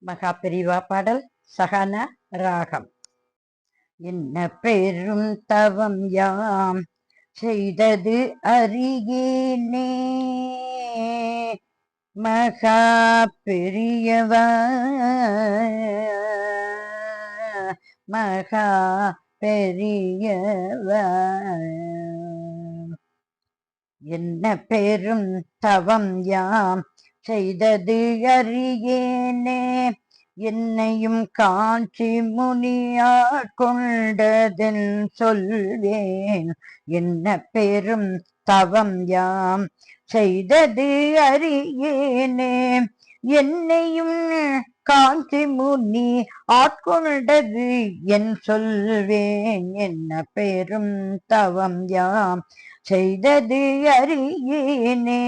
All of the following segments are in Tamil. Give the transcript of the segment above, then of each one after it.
மகா பெரிவா பாடல் சகன ராகம். என்ன பெரும் தவம் யாம் செய்தது அறியேனே, மகா பெரியவா மகா பெரியவா. என்ன பெரும் தவம் யாம் செய்தது அறியேனே, என்னையும் காஞ்சி முனியார் கொண்டதென் சொல்வேன். என்ன பெரும் தவம் யாம் செய்தது அறியேனே, என்னையும் காஞ்சி முனி ஆட்கொண்டது என் சொல்வேன். என்ன பெரும் தவம் யாம் செய்தது அறியேனே,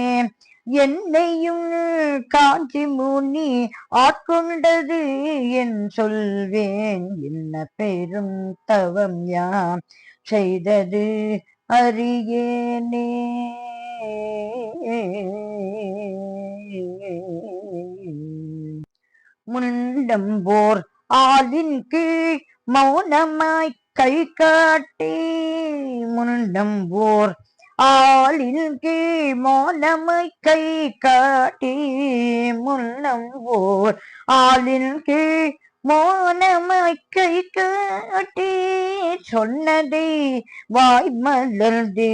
என்னையும் காஞ்சி முனி ஆட்கொண்டது என் சொல்வேன். என்ன பெரும் தவம் யாம் செய்தது அறியேனே. முண்டம்போர் ஆளின் கீழ் மௌனமாய் கை காட்டி, முண்டம்போர் ஆளின் கீழ் மௌனமாய் கை காட்டி, முன்னம்போர் ஆளின் கீழ் மௌனமாய் கை காட்டி, சொன்னதை வாய் மலர்ந்தே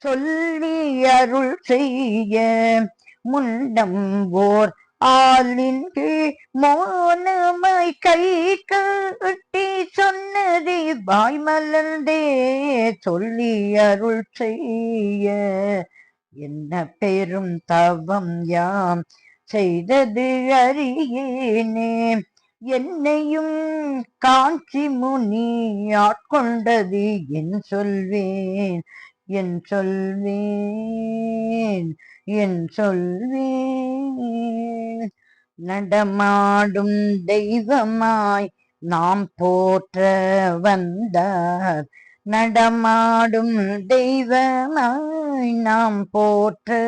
சொல்லி அருள் செய்ய, முண்டம்போர் ஆளின் கீழ் மௌனமாய் கை காட்டி, சொன்னதை வாய் மலர்ந்தே சொல்லி அருள் செய்ய. என்ன பெரும் தவம் யாம் செய்தது அறியேனே, என்னையும் காஞ்சி முனி ஆட்கொண்டது என் சொல்வேன். என் சொல்வேன், என் சொல்வேன். நடமாடும் தெய்வமாய் நாம் போற்ற வந்தார், நடமாடும் தெய்வமாய் நாம் போற்ற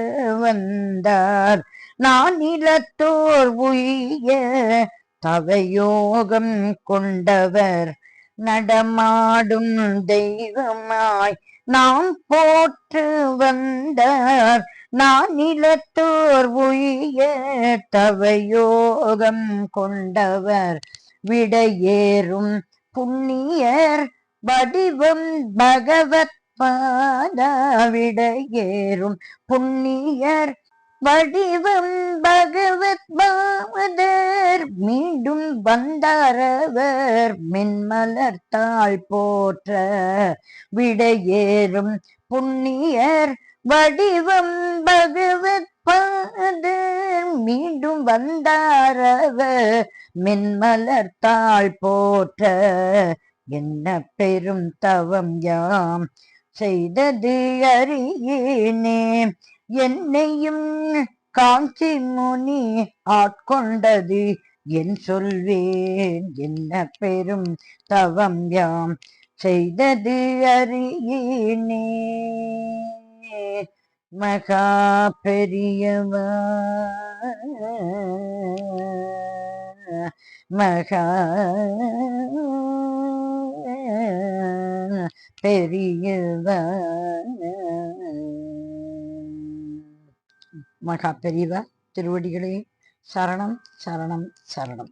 வந்தார். நான் நிலத்தோர் உய்ய தவயோகம் கொண்டவர், நடமாடும் தெய்வமாய் நாம் போற்று வந்தார். நான் நிலத்தோர் உய்ய தவயோகம் கொண்டவர், விடையேறும் புண்ணியர் வடிவம் பகவத் பாதா. விடையேறும் புண்ணியர் வடிவம் பகவத் பாதர், மீண்டும் வந்தாரவர் மென்மலர்த்தாள் போற்ற. விடையேறும் புண்ணியர் வடிவம் பகவத் பாதர், மீண்டும் வந்தாரவர் மென்மலர்த்தாள் போற்ற. என்ன பெரும் தவம் யாம் செய்தது அறியேனே, என்னையும் காஞ்சி முனி ஆட்கொண்டது என் சொல்வேன். என்ன பெரும் தவம் யாம் செய்தது அறியேனே, மகா பெரியவா மகா பெரியவா. மகா பெரியவா திருவடிகளே சரணம் சரணம் சரணம்.